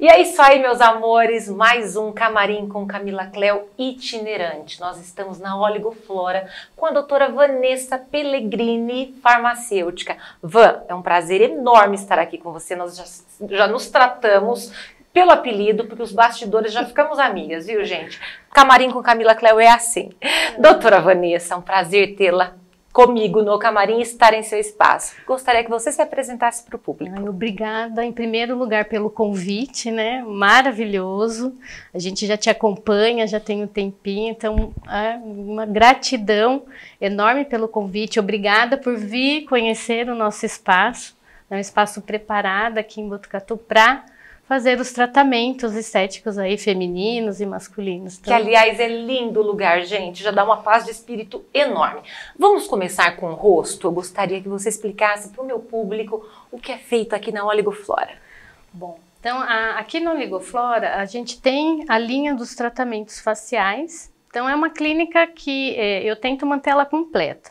E é isso aí, meus amores, mais um Camarim com Camila Cléo itinerante. Nós estamos na Oligoflora com a doutora Vanessa Pellegrini, farmacêutica. Van, é um prazer enorme estar aqui com você, nós já nos tratamos pelo apelido, porque os bastidores já ficamos amigas, viu, gente? Camarim com Camila Cléo é assim. Doutora Vanessa, é um prazer tê-la comigo no camarim e estar em seu espaço. Gostaria que você se apresentasse para o público. Obrigada, em primeiro lugar, pelo convite, né? Maravilhoso. A gente já te acompanha, já tem um tempinho, então uma gratidão enorme pelo convite. Obrigada por vir conhecer o nosso espaço, é um espaço preparado aqui em Botucatu para fazer os tratamentos estéticos aí femininos e masculinos. Que, aliás, é lindo o lugar, gente. Já dá uma paz de espírito enorme. Vamos começar com o rosto. Eu gostaria que você explicasse para o meu público o que é feito aqui na Oligoflora. Bom, então aqui na Oligoflora a gente tem a linha dos tratamentos faciais. Então é uma clínica que eu tento manter ela completa.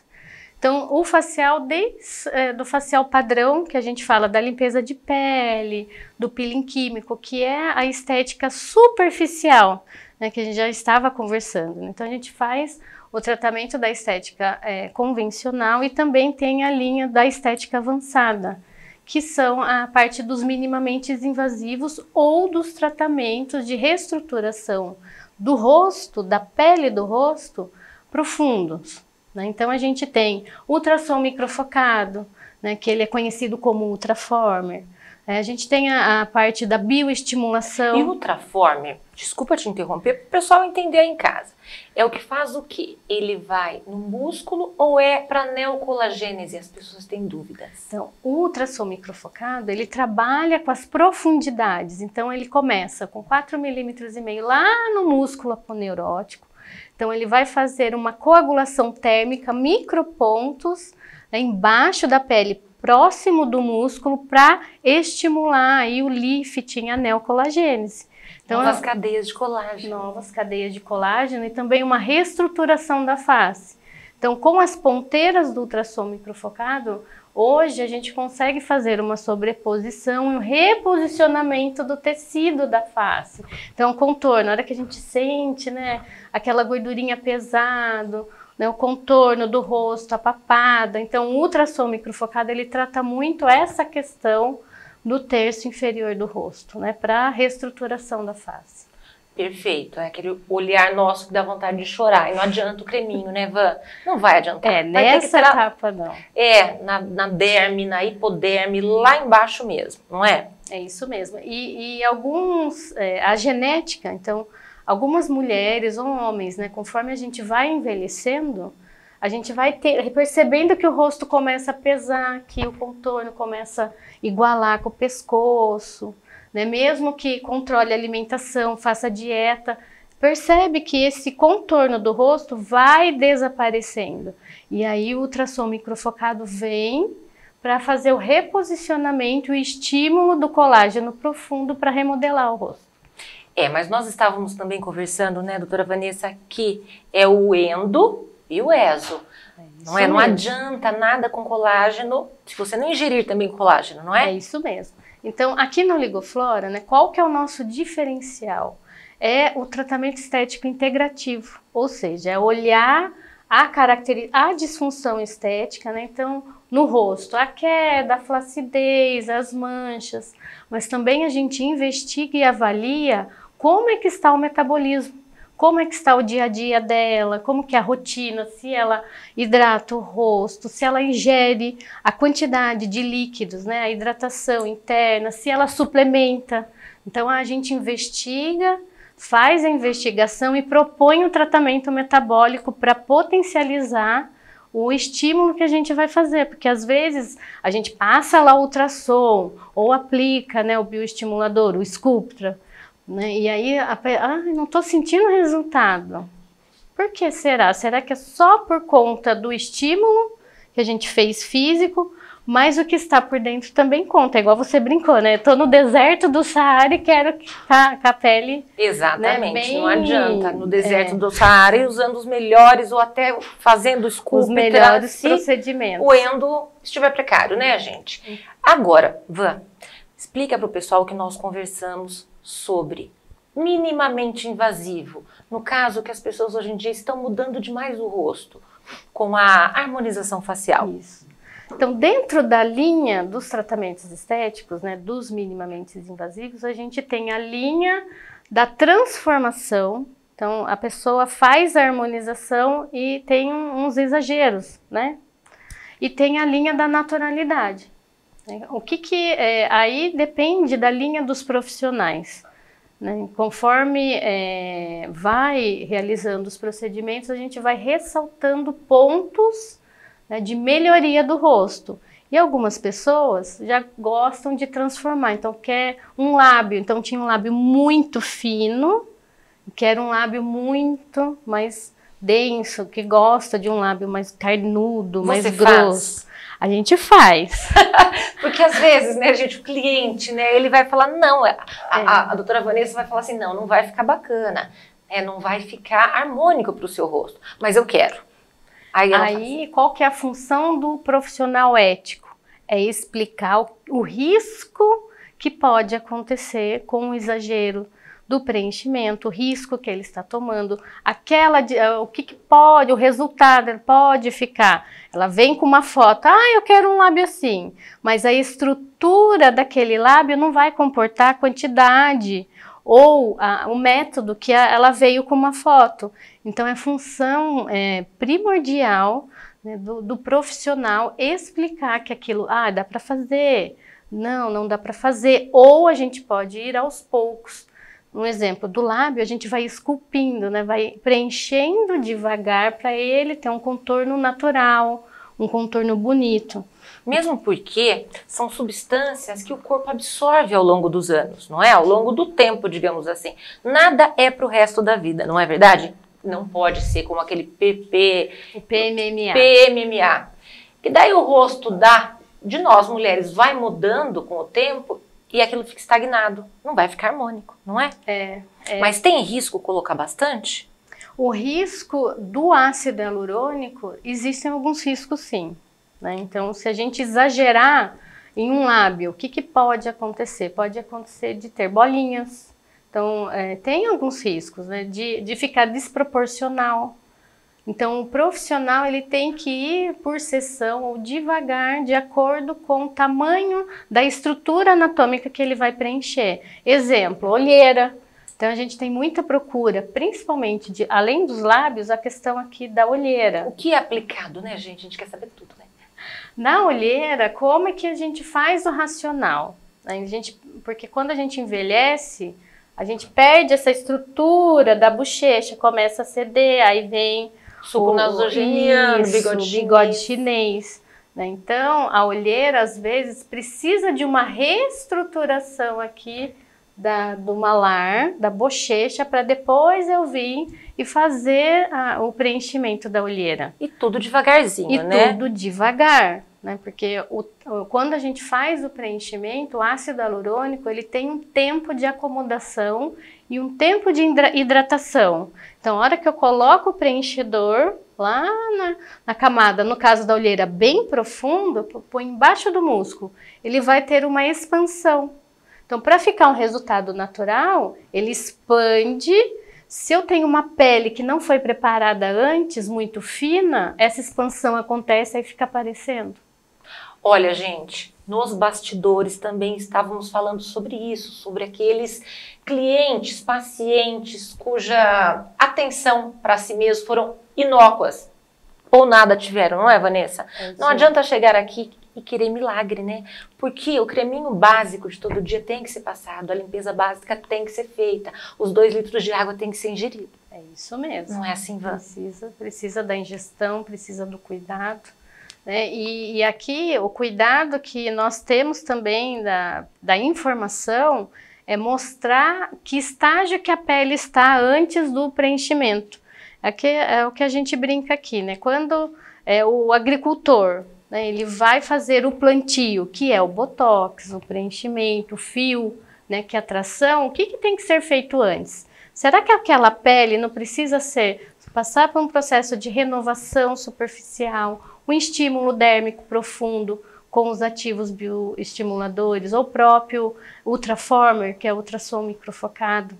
Então, o facial, desde do facial padrão, que a gente fala da limpeza de pele, do peeling químico, que é a estética superficial, né, que a gente já estava conversando. Então, a gente faz o tratamento da estética convencional e também tem a linha da estética avançada, que são a parte dos minimamente invasivos ou dos tratamentos de reestruturação do rosto, da pele do rosto, profundos. Então a gente tem ultrassom microfocado, né, que ele é conhecido como ultraformer. A gente tem a parte da bioestimulação. E o ultraformer, desculpa te interromper, para o pessoal entender aí em casa, é o que faz o quê? Ele vai no músculo ou é para neocolagênese? As pessoas têm dúvidas. Então, o ultrassom microfocado, ele trabalha com as profundidades. Então ele começa com 4,5 milímetros lá no músculo aponeurótico. Então, ele vai fazer uma coagulação térmica, micropontos, né, embaixo da pele, próximo do músculo, para estimular aí o lifting, a neocolagênese. Então, novas cadeias de colágeno. Novas cadeias de colágeno e também uma reestruturação da face. Então, com as ponteiras do ultrassom microfocado, hoje a gente consegue fazer uma sobreposição e um reposicionamento do tecido da face. Então, o contorno, na hora que a gente sente, né, aquela gordurinha pesada, né, o contorno do rosto, a papada. Então, o ultrassom microfocado, ele trata muito essa questão do terço inferior do rosto, né, para a reestruturação da face. Perfeito, é aquele olhar nosso que dá vontade de chorar. E não adianta o creminho, né, Van? Não vai adiantar. Nessa etapa não. Na derme, na hipoderme, lá embaixo mesmo, não é? É isso mesmo. E alguns, a genética, então, algumas mulheres ou homens, né, conforme a gente vai envelhecendo, a gente vai percebendo que o rosto começa a pesar, que o contorno começa a igualar com o pescoço, né? Mesmo que controle a alimentação, faça dieta, percebe que esse contorno do rosto vai desaparecendo. E aí o ultrassom microfocado vem para fazer o reposicionamento e o estímulo do colágeno profundo para remodelar o rosto. Mas nós estávamos também conversando, né, doutora Vanessa, que é o endo e o eso. Não é? Não adianta nada com colágeno se você não ingerir também colágeno, não é? É isso mesmo. Então, aqui na Oligoflora, né, qual que é o nosso diferencial? É o tratamento estético integrativo, ou seja, é olhar a disfunção estética, né? Então, no rosto, a queda, a flacidez, as manchas, mas também a gente investiga e avalia como é que está o metabolismo, como é que está o dia a dia dela, como que é a rotina, se ela hidrata o rosto, se ela ingere a quantidade de líquidos, né, a hidratação interna, se ela suplementa. Então a gente investiga, faz a investigação e propõe um tratamento metabólico para potencializar o estímulo que a gente vai fazer, porque às vezes a gente passa lá o ultrassom ou aplica, né, o bioestimulador, o Sculptra, né? E aí, não estou sentindo resultado. Por que será? Será que é só por conta do estímulo que a gente fez físico, mas o que está por dentro também conta? É igual você brincou, né? Estou no deserto do Saara e quero que a pele... Exatamente, né, não adianta no deserto do Saara e usando os melhores ou até fazendo os melhores procedimentos. O endo estiver precário, né, gente? Agora, Van, explica para o pessoal que nós conversamos sobre minimamente invasivo, no caso que as pessoas hoje em dia estão mudando demais o rosto, com a harmonização facial? Isso. Então, dentro da linha dos tratamentos estéticos, né, dos minimamente invasivos, a gente tem a linha da transformação. Então, a pessoa faz a harmonização e tem uns exageros, né? E tem a linha da naturalidade. O que aí depende da linha dos profissionais, né? Conforme vai realizando os procedimentos, a gente vai ressaltando pontos, né, de melhoria do rosto. E algumas pessoas já gostam de transformar, então quer um lábio, então tinha um lábio muito fino, quer um lábio muito mais denso, que gosta de um lábio mais carnudo, mais grosso. A gente faz. Porque às vezes, né, gente, o cliente, né, ele vai falar, não, a doutora Vanessa vai falar assim, não vai ficar bacana, não vai ficar harmônico para o seu rosto, mas eu quero. Aí qual que é a função do profissional ético? É explicar o risco que pode acontecer com o exagero do preenchimento, o risco que ele está tomando, o que pode, o resultado pode ficar. Ela vem com uma foto, eu quero um lábio assim, mas a estrutura daquele lábio não vai comportar a quantidade ou o método que ela veio com uma foto. Então é função primordial, né, do profissional explicar que aquilo, dá para fazer, não dá para fazer, ou a gente pode ir aos poucos. Um exemplo do lábio, a gente vai esculpindo, né? Vai preenchendo devagar para ele ter um contorno natural, um contorno bonito. Mesmo porque são substâncias que o corpo absorve ao longo dos anos, não é? Ao longo do tempo, digamos assim. Nada é para o resto da vida, não é verdade? Não pode ser como aquele PMMA. Que daí o rosto de nós mulheres vai mudando com o tempo e aquilo fica estagnado, não vai ficar harmônico, não é? Mas tem risco colocar bastante? O risco do ácido hialurônico, existem alguns riscos sim, né? Então, se a gente exagerar em um lábio, o que pode acontecer? Pode acontecer de ter bolinhas, então tem alguns riscos, né? De ficar desproporcional. Então, o profissional ele tem que ir por sessão ou devagar, de acordo com o tamanho da estrutura anatômica que ele vai preencher. Exemplo, olheira. Então, a gente tem muita procura, principalmente, além dos lábios, a questão aqui da olheira. O que é aplicado, né, gente? A gente quer saber tudo, né? Na olheira, como é que a gente faz o racional? Porque quando a gente envelhece, a gente perde essa estrutura da bochecha, começa a ceder, aí vem suco nasogeniano, bigode chinês. Né? Então, a olheira, às vezes, precisa de uma reestruturação aqui do malar, da bochecha, para depois eu vir e fazer o preenchimento da olheira. E tudo devagarzinho, né? E tudo devagar, né? Porque quando a gente faz o preenchimento, o ácido hialurônico, ele tem um tempo de acomodação e um tempo de hidratação. Então, a hora que eu coloco o preenchedor lá na camada, no caso da olheira bem profundo, põe embaixo do músculo, ele vai ter uma expansão. Então, para ficar um resultado natural, ele expande. Se eu tenho uma pele que não foi preparada antes, muito fina, essa expansão acontece e fica aparecendo. Olha, gente, nos bastidores também estávamos falando sobre isso, sobre aqueles clientes, pacientes cuja atenção para si mesmo foram inócuas ou nada tiveram, não é, Vanessa? Não adianta chegar aqui e querer milagre, né? Porque o creminho básico de todo dia tem que ser passado, a limpeza básica tem que ser feita, os 2 litros de água tem que ser ingerido. É isso mesmo. Não é assim, Van? Precisa da ingestão, precisa do cuidado. Né? E aqui o cuidado que nós temos também da informação é mostrar que estágio que a pele está antes do preenchimento. Aqui é o que a gente brinca aqui, né? Quando o agricultor, né, ele vai fazer o plantio, que é o botox, o preenchimento, o fio, né, que é a tração, o que tem que ser feito antes? Será que aquela pele não precisa passar por um processo de renovação superficial, um estímulo dérmico profundo, com os ativos bioestimuladores, ou o próprio Ultraformer, que é ultrassom microfocado.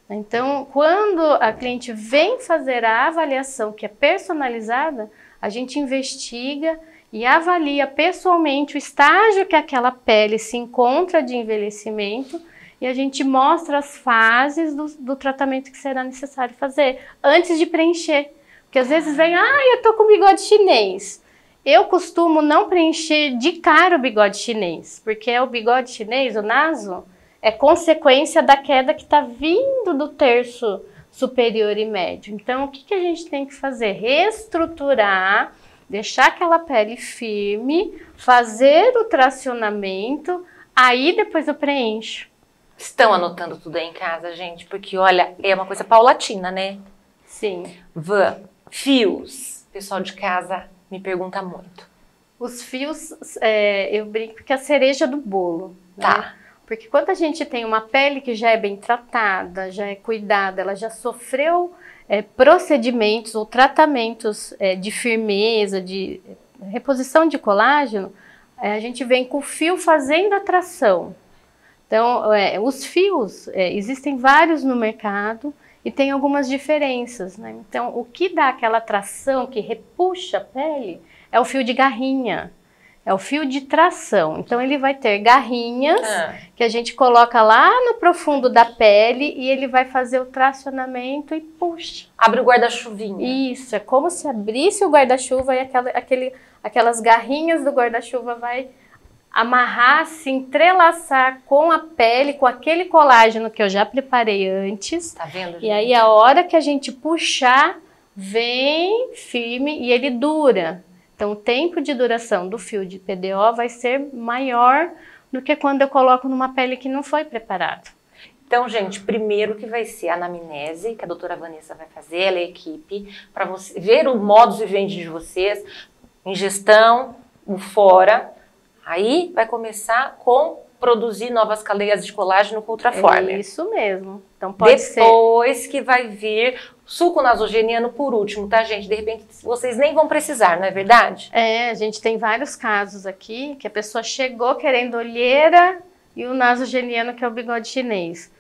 Então, quando a cliente vem fazer a avaliação que é personalizada, a gente investiga e avalia pessoalmente o estágio que aquela pele se encontra de envelhecimento e a gente mostra as fases do tratamento que será necessário fazer antes de preencher. Porque às vezes vem, eu tô com bigode chinês. Eu costumo não preencher de cara o bigode chinês, porque o bigode chinês, o naso, é consequência da queda que está vindo do terço superior e médio. Então, o que a gente tem que fazer? Reestruturar, deixar aquela pele firme, fazer o tracionamento, aí depois eu preencho. Estão anotando tudo aí em casa, gente? Porque, olha, é uma coisa paulatina, né? Sim. Van, fios. O pessoal de casa me pergunta muito. Os fios, eu brinco que é a cereja do bolo. Tá. Né? Porque quando a gente tem uma pele que já é bem tratada, já é cuidada, ela já sofreu procedimentos ou tratamentos de firmeza, de reposição de colágeno, a gente vem com o fio fazendo a tração. Então, os fios, existem vários no mercado e tem algumas diferenças, né? Então, o que dá aquela tração que repuxa a pele é o fio de garrinha. É o fio de tração. Então, ele vai ter garrinhas que a gente coloca lá no profundo da pele e ele vai fazer o tracionamento e puxa. Abre o guarda-chuvinha. Isso, é como se abrisse o guarda-chuva e aquelas garrinhas do guarda-chuva vai amarrar, se entrelaçar com a pele, com aquele colágeno que eu já preparei antes. Tá vendo, gente? E aí, a hora que a gente puxar, vem firme e ele dura. Então, o tempo de duração do fio de PDO vai ser maior do que quando eu coloco numa pele que não foi preparada. Então, gente, primeiro que vai ser a anamnese, que a doutora Vanessa vai fazer, ela e a equipe, para você ver o modus vivendi de vocês, ingestão, o fora. Aí vai começar com produzir novas cadeias de colágeno com Ultraformer. É isso mesmo. Então, pode ser. Depois que vai vir suco nasogeniano por último, tá, gente? De repente, vocês nem vão precisar, não é verdade? A gente tem vários casos aqui que a pessoa chegou querendo olheira e o nasogeniano, que é o bigode chinês.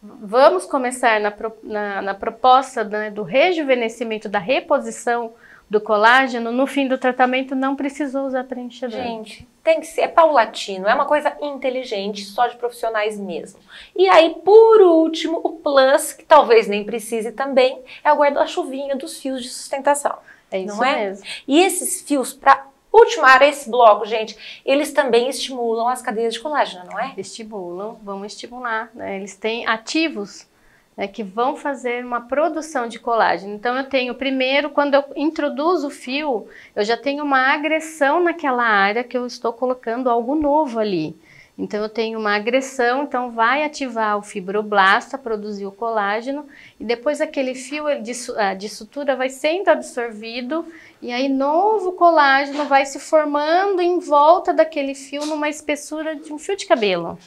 Vamos começar na proposta, né, do rejuvenescimento, da reposição do colágeno. No fim do tratamento não precisou usar preenchedor. Gente, tem que ser, é paulatino, é uma coisa inteligente, só de profissionais mesmo. E aí, por último, o plus, que talvez nem precise também, é o guarda-chuvinha dos fios de sustentação. É isso não é? mesmo. E esses fios, para ultimar esse bloco, gente, eles também estimulam as cadeias de colágeno, não é? Estimulam, vão estimular, né? Eles têm ativos, né, que vão fazer uma produção de colágeno. Então, eu tenho, primeiro, quando eu introduzo o fio, eu já tenho uma agressão naquela área que eu estou colocando algo novo ali. Então, eu tenho uma agressão, então vai ativar o fibroblasto a produzir o colágeno, e depois aquele fio de sutura vai sendo absorvido, e aí novo colágeno vai se formando em volta daquele fio numa espessura de um fio de cabelo.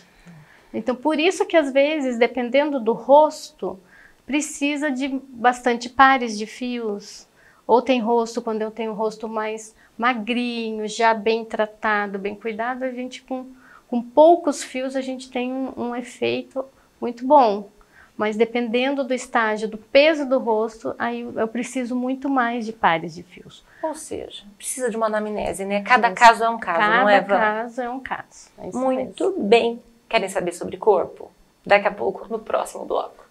Então, por isso que às vezes, dependendo do rosto, precisa de bastante pares de fios. Ou tem rosto, quando eu tenho um rosto mais magrinho, já bem tratado, bem cuidado, a gente com poucos fios a gente tem um efeito muito bom. Mas dependendo do estágio, do peso do rosto, aí eu preciso muito mais de pares de fios. Ou seja, precisa de uma anamnese, né? Cada caso é um caso, não é, Van? Cada caso é um caso. É isso muito mesmo. bem. Querem saber sobre corpo? Daqui a pouco, no próximo bloco.